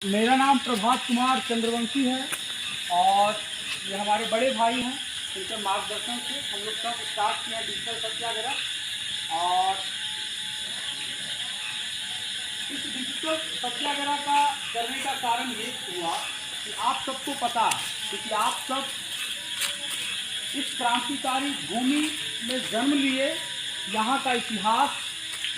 मेरा नाम प्रभात कुमार चंद्रवंशी है और ये हमारे बड़े भाई हैं। इनके मार्गदर्शन से हम लोग सब स्टार्ट किया डिजिटल सत्याग्रह। और इस डिजिटल सत्याग्रह का करने का कारण ये हुआ कि आप सबको पता है, क्योंकि आप सब इस क्रांतिकारी भूमि में जन्म लिए। यहाँ का इतिहास,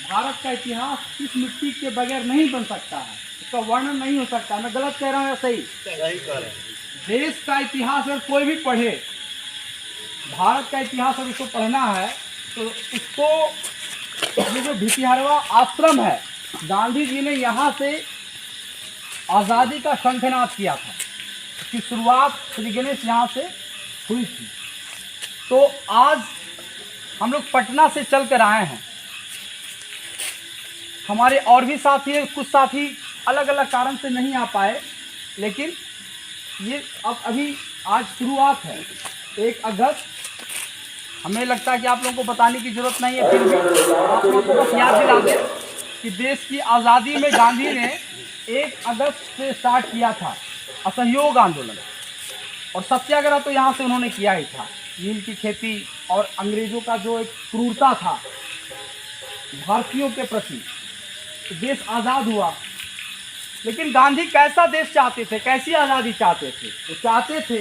भारत का इतिहास इस मिट्टी के बगैर नहीं बन सकता है, इसका वर्णन नहीं हो सकता। मैं गलत कह रहा हूँ या सही? सही कह रहे हैं। देश का इतिहास अगर कोई भी पढ़े, भारत का इतिहास अगर उसको पढ़ना है तो उसको ये जो भितिहरवा आश्रम है, गांधी जी ने यहाँ से आज़ादी का शंखनाद किया था। इसकी शुरुआत श्री गणेश यहाँ से हुई थी। तो आज हम लोग पटना से चल कर आए हैं। हमारे और भी साथी हैं, कुछ साथी अलग अलग कारण से नहीं आ पाए, लेकिन ये अब अभी आज शुरुआत है। 1 अगस्त, हमें लगता है कि आप लोगों को बताने की ज़रूरत नहीं है, फिर भी आप लोगों को बस याद दिला दें कि देश की आज़ादी में गांधी ने 1 अगस्त से स्टार्ट किया था असहयोग आंदोलन। और सत्याग्रह तो यहाँ से उन्होंने किया ही था। नील की खेती और अंग्रेज़ों का जो एक क्रूरता था भारतीयों के प्रति, तो देश आज़ाद हुआ। लेकिन गांधी कैसा देश चाहते थे, कैसी आज़ादी चाहते थे? वो चाहते थे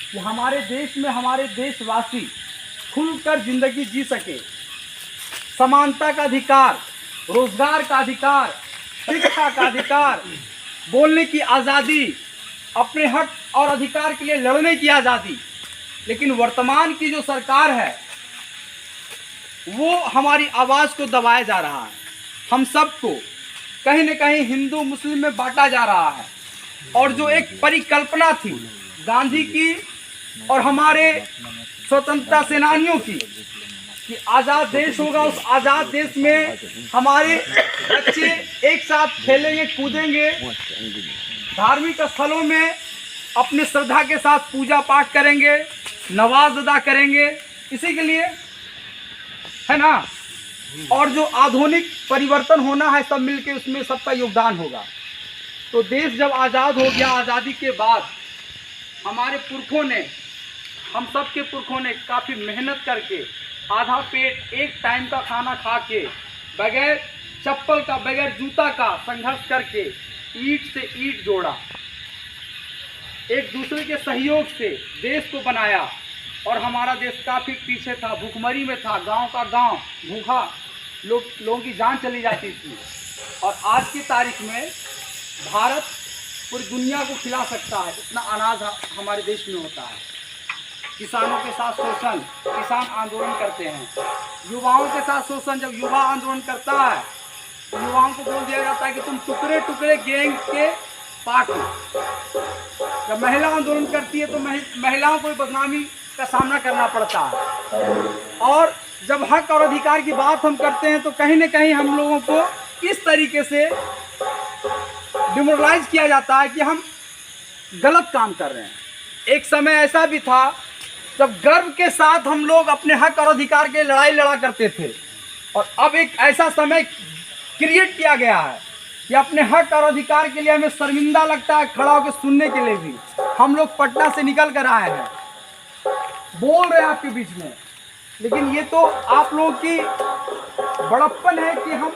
कि हमारे देश में हमारे देशवासी खुलकर ज़िंदगी जी सके, समानता का अधिकार, रोजगार का अधिकार, शिक्षा का अधिकार, बोलने की आज़ादी, अपने हक और अधिकार के लिए लड़ने की आज़ादी। लेकिन वर्तमान की जो सरकार है वो हमारी आवाज़ को दबाया जा रहा है। हम सबको कहीं न कहीं हिंदू मुस्लिम में बांटा जा रहा है। और जो एक परिकल्पना थी गांधी की और हमारे स्वतंत्रता सेनानियों की कि आज़ाद देश होगा, उस आज़ाद देश में हमारे बच्चे एक साथ खेलेंगे, कूदेंगे, धार्मिक स्थलों में अपने श्रद्धा के साथ पूजा पाठ करेंगे, नमाज अदा करेंगे, इसी के लिए है ना। और जो आधुनिक परिवर्तन होना है सब मिलके उसमें सबका योगदान होगा। तो देश जब आज़ाद हो गया, आज़ादी के बाद हमारे पुरखों ने, हम सब के पुरखों ने काफ़ी मेहनत करके आधा पेट एक टाइम का खाना खा के, बगैर चप्पल का, बगैर जूता का संघर्ष करके ईंट से ईंट जोड़ा, एक दूसरे के सहयोग से देश को बनाया। और हमारा देश काफ़ी पीछे था, भूखमरी में था, गांव का गांव भूखा, लोगों की जान चली जाती थी। और आज की तारीख में भारत पूरी दुनिया को खिला सकता है, इतना अनाज हमारे देश में होता है। किसानों के साथ शोषण, किसान आंदोलन करते हैं। युवाओं के साथ शोषण, जब युवा आंदोलन करता है तो युवाओं को बोल दिया जाता है कि तुम टुकड़े टुकड़े गैंग के पार्ट हो। जब महिला आंदोलन करती है तो महिलाओं को बदनामी का सामना करना पड़ता है। और जब हक और अधिकार की बात हम करते हैं तो कहीं न कहीं हम लोगों को इस तरीके से डिमोरलाइज किया जाता है कि हम गलत काम कर रहे हैं। एक समय ऐसा भी था जब गर्व के साथ हम लोग अपने हक और अधिकार के लड़ाई लड़ा करते थे। और अब एक ऐसा समय क्रिएट किया गया है कि अपने हक और अधिकार के लिए हमें शर्मिंदा लगता है खड़ा होकर सुनने के लिए भी। हम लोग पटना से निकल कर आए हैं, बोल रहे हैं आपके बीच में, लेकिन ये तो आप लोगों की बड़प्पन है कि हम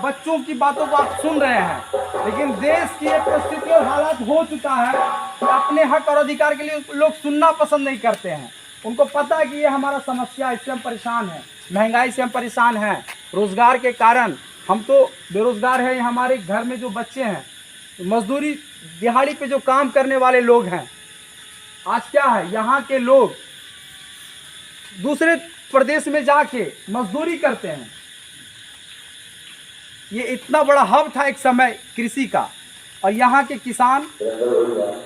बच्चों की बातों को आप सुन रहे हैं। लेकिन देश की एक परिस्थिति और हालात हो चुका है कि अपने हक और अधिकार के लिए लोग सुनना पसंद नहीं करते हैं। उनको पता है कि ये हमारा समस्या, इससे हम परेशान हैं, महंगाई से हम परेशान हैं, रोज़गार के कारण हम तो बेरोज़गार हैं। हमारे घर में जो बच्चे हैं, मजदूरी दिहाड़ी पे जो काम करने वाले लोग हैं, आज क्या है, यहाँ के लोग दूसरे प्रदेश में जाके मजदूरी करते हैं। ये इतना बड़ा हब था एक समय कृषि का, और यहाँ के किसान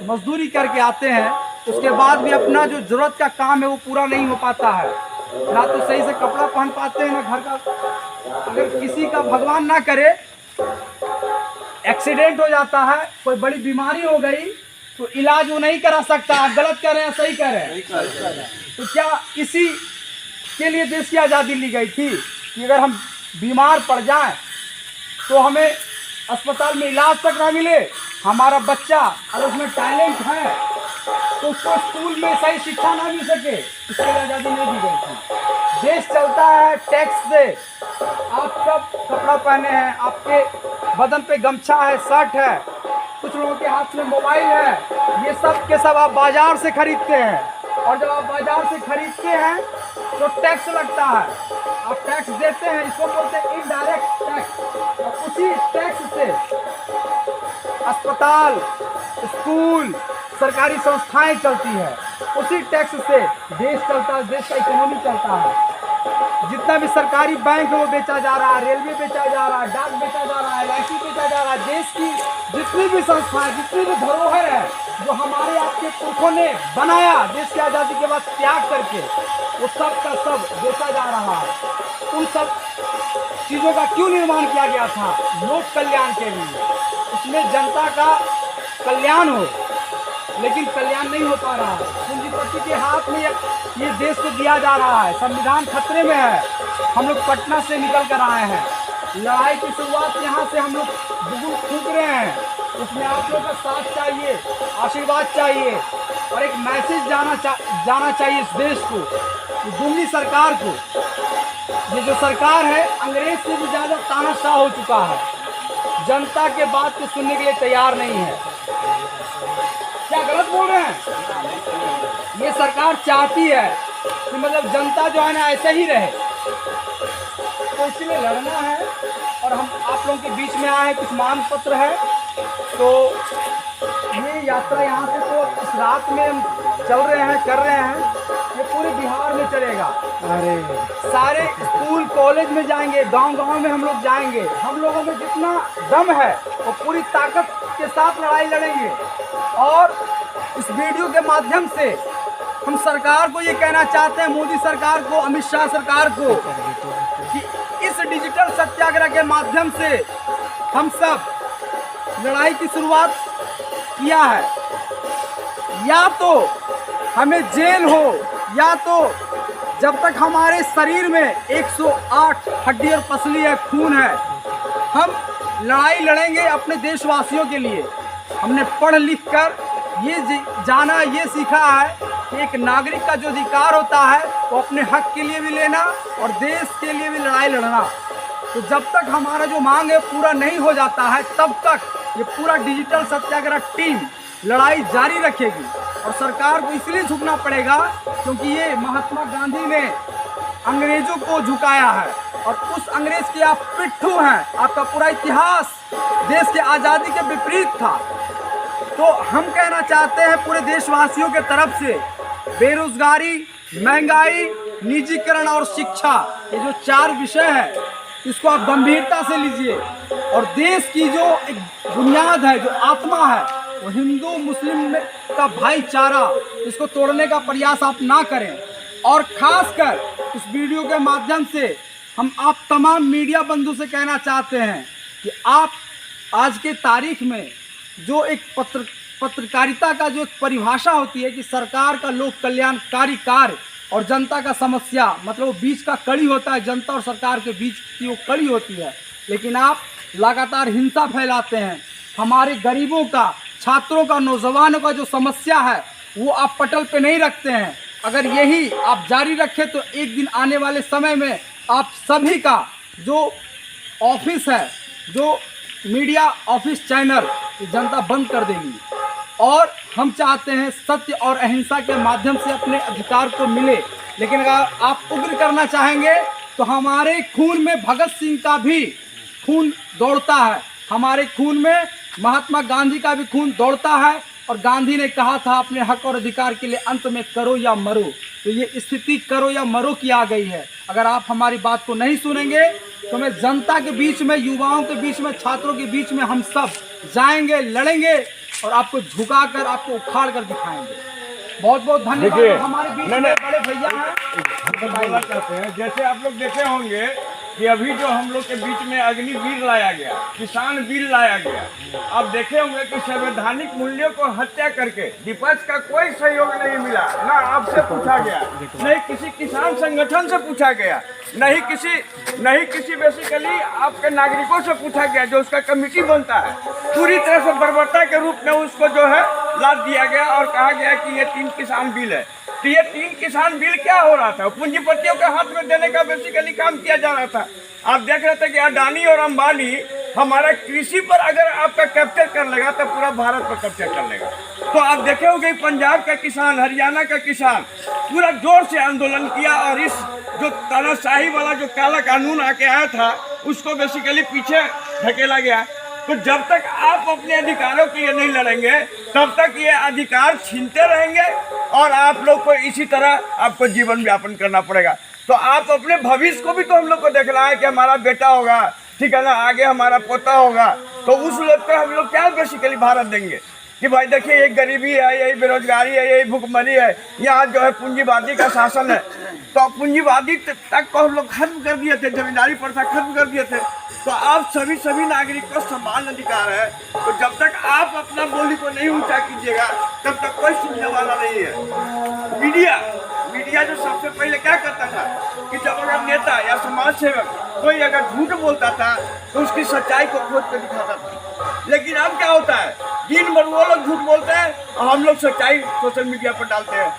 मजदूरी करके आते हैं, उसके बाद भी अपना जो ज़रूरत का काम है वो पूरा नहीं हो पाता है। ना तो सही से कपड़ा पहन पाते हैं, ना घर का, अगर किसी का भगवान ना करे एक्सीडेंट हो जाता है, कोई बड़ी बीमारी हो गई तो इलाज वो नहीं करा सकता। आप गलत कर रहे हैं, सही कर रहे हैं? तो क्या इसी के लिए देश की आज़ादी ली गई थी कि अगर हम बीमार पड़ जाएं तो हमें अस्पताल में इलाज तक ना मिले? हमारा बच्चा अगर उसमें टैलेंट है तो उसको स्कूल में सही शिक्षा ना मिल सके, इसके लिए आज़ादी नहीं दी गई थी। देश चलता है टैक्स से। आप सब कपड़ा पहने हैं, आपके बदन पे गमछा है, शर्ट है, कुछ लोगों के हाथ में मोबाइल है, ये सब के सब आप बाजार से खरीदते हैं। और जब आप बाजार से खरीदते हैं तो टैक्स लगता है, आप टैक्स देते हैं, इसको बोलते हैं इनडायरेक्ट टैक्स। और उसी टैक्स से अस्पताल, स्कूल, सरकारी संस्थाएं चलती है, उसी टैक्स से देश चलता है, देश का इकोनॉमी चलता है। जितना भी सरकारी बैंक है वो बेचा जा रहा है, रेलवे बेचा जा रहा है, डाक बेचा जा रहा है, LIC बेचा जा रहा है। देश की जितनी भी संस्थाएं, जितनी भी धरोहर है जो हमारे आपके पुरखों ने बनाया देश की आज़ादी के बाद त्याग करके, वो सब का सब बेचा जा रहा है। उन सब चीज़ों का क्यों निर्माण किया गया था? लोक कल्याण के लिए, उसमें जनता का कल्याण हो, लेकिन कल्याण नहीं हो पा रहा है। पूंजीपति के हाथ में ये देश को दिया जा रहा है, संविधान खतरे में है। हम लोग पटना से निकल कर आए हैं, लड़ाई की शुरुआत यहाँ से हम लोग बुगुल फूंक रहे हैं। उसमें आप लोग का साथ चाहिए, आशीर्वाद चाहिए, और एक मैसेज जाना चाहिए इस देश को, दिल्ली सरकार को। ये जो सरकार है अंग्रेज से भी ज़्यादा तानाशाह हो चुका है, जनता के बात को सुनने के लिए तैयार नहीं है। क्या गलत बोल रहे हैं? ये सरकार चाहती है कि मतलब जनता जो है ना ऐसे ही रहे, तो इसलिए लड़ना है। और हम आप लोगों के बीच में आए हैं, कुछ मांग पत्र है, तो ये यात्रा यहाँ से तो इस रात में हम चल रहे हैं, कर रहे हैं, ये पूरे बिहार में चलेगा। अरे सारे स्कूल कॉलेज में जाएंगे, गांव-गांव में हम लोग जाएंगे। हम लोगों में जितना दम है वो पूरी ताकत के साथ लड़ाई लड़ेंगे। और इस वीडियो के माध्यम से हम सरकार को ये कहना चाहते हैं, मोदी सरकार को, अमित शाह सरकार को, कि इस डिजिटल सत्याग्रह के माध्यम से हम सब लड़ाई की शुरुआत किया है। या तो हमें जेल हो, या तो जब तक हमारे शरीर में 108 हड्डी और पसली है, खून है, हम लड़ाई लड़ेंगे अपने देशवासियों के लिए। हमने पढ़ लिख कर ये जाना, ये सीखा है कि एक नागरिक का जो अधिकार होता है वो अपने हक के लिए भी लेना और देश के लिए भी लड़ाई लड़ना। तो जब तक हमारा जो मांग है पूरा नहीं हो जाता है, तब तक ये पूरा डिजिटल सत्याग्रह टीम लड़ाई जारी रखेगी। और सरकार को इसलिए झुकना पड़ेगा क्योंकि ये महात्मा गांधी ने अंग्रेजों को झुकाया है, और उस अंग्रेज के आप पिट्ठू हैं। आपका पूरा इतिहास देश के आज़ादी के विपरीत था। तो हम कहना चाहते हैं पूरे देशवासियों के तरफ से, बेरोजगारी, महंगाई, निजीकरण और शिक्षा, ये जो 4 विषय है, इसको आप गंभीरता से लीजिए। और देश की जो एक बुनियाद है, जो आत्मा है, वो हिंदू मुस्लिम का भाईचारा, इसको तोड़ने का प्रयास आप ना करें। और खासकर इस वीडियो के माध्यम से हम आप तमाम मीडिया बंधु से कहना चाहते हैं कि आप आज के तारीख में जो एक पत्रकारिता का जो एक परिभाषा होती है कि सरकार का लोक कल्याणकारी कार्य और जनता का समस्या, मतलब वो बीच का कड़ी होता है, जनता और सरकार के बीच की वो कड़ी होती है, लेकिन आप लगातार हिंसा फैलाते हैं। हमारे गरीबों का, छात्रों का, नौजवानों का जो समस्या है वो आप पटल पे नहीं रखते हैं। अगर यही आप जारी रखें तो एक दिन आने वाले समय में आप सभी का जो ऑफिस है, जो मीडिया ऑफिस चैनल, जनता बंद कर देगी। और हम चाहते हैं सत्य और अहिंसा के माध्यम से अपने अधिकार को मिले, लेकिन अगर आप उग्र करना चाहेंगे तो हमारे खून में भगत सिंह का भी खून दौड़ता है, हमारे खून में महात्मा गांधी का भी खून दौड़ता है। और गांधी ने कहा था अपने हक और अधिकार के लिए अंत में करो या मरो। तो ये स्थिति करो या मरो की आ गई है। अगर आप हमारी बात को नहीं सुनेंगे तो मैं जनता के बीच में, युवाओं के बीच में, छात्रों के बीच में हम सब जाएंगे, लड़ेंगे और आपको झुका कर, आपको उखाड़ कर दिखाएंगे। बहुत बहुत धन्यवाद। हमारे बीच में बड़े भैया हैं, बोलना चाहते हैं। जैसे आप लोग देखे होंगे कि अभी जो हम लोग के बीच में अग्निवीर लाया गया, किसान बिल लाया गया, आप देखे होंगे कि संवैधानिक मूल्यों को हत्या करके विपक्ष का कोई सहयोग नहीं मिला। ना आपसे पूछा गया, नहीं किसी किसान संगठन से पूछा गया, नहीं किसी बेसिकली आपके नागरिकों से पूछा गया जो उसका कमेटी बनता है। पूरी तरह से बर्बरता के रूप में उसको जो है लाद दिया गया और कहा गया कि ये 3 किसान बिल है। तो ये 3 किसान बिल क्या हो रहा था? पूंजीपतियों के हाथ में देने का बेसिकली काम किया जा रहा था। आप देख रहे थे कि अडानी और अंबानी हमारा कृषि पर अगर आपका कैप्चर कर लेगा तो पूरा भारत पर कैप्चर कर लेगा। तो आप देखे होंगे पंजाब का किसान, हरियाणा का किसान पूरा जोर से आंदोलन किया और इस जो तानाशाही वाला जो काला कानून आके आया था उसको बेसिकली पीछे धकेला गया। तो जब तक आप अपने अधिकारों के लिए नहीं लड़ेंगे तब तक ये अधिकार छीनते रहेंगे और आप लोग को इसी तरह आपको जीवन यापन करना पड़ेगा। तो आप अपने भविष्य को भी तो हम लोग को देखना है कि हमारा बेटा होगा, ठीक है ना, आगे हमारा पोता होगा। तो उस लोग को हम लोग क्या बेसिकली भारत देंगे कि भाई देखिए यही गरीबी है, यही बेरोजगारी है, यही भुखमरी है, यहाँ जो है पूंजीवादी का शासन है। तो पूंजीवादी तक को हम लोग खत्म कर दिए थे, जमींदारी प्रथा खत्म कर दिए थे। तो आप सभी नागरिक को समान अधिकार है। तो जब तक आप अपना बोली को नहीं ऊंचा कीजिएगा तब तक कोई सुनने वाला नहीं है। मीडिया जो सबसे पहले क्या करता था कि जब अगर नेता या समाज सेवक कोई अगर झूठ बोलता था तो उसकी सच्चाई को खोज कर दिखाता था। लेकिन अब क्या होता है, दिन भर वो लोग झूठ बोलते हैं और हम लोग सच्चाई सोशल मीडिया पर डालते हैं।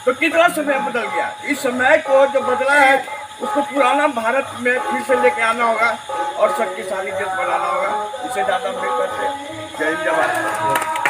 तो कितना समय बदल गया। इस समय को जो बदला है उसको पुराना भारत में फिर से लेके आना होगा और शक्तिशाली देश बनाना होगा। इससे ज़्यादा बेहतर है। जय हिंद, जय भारत।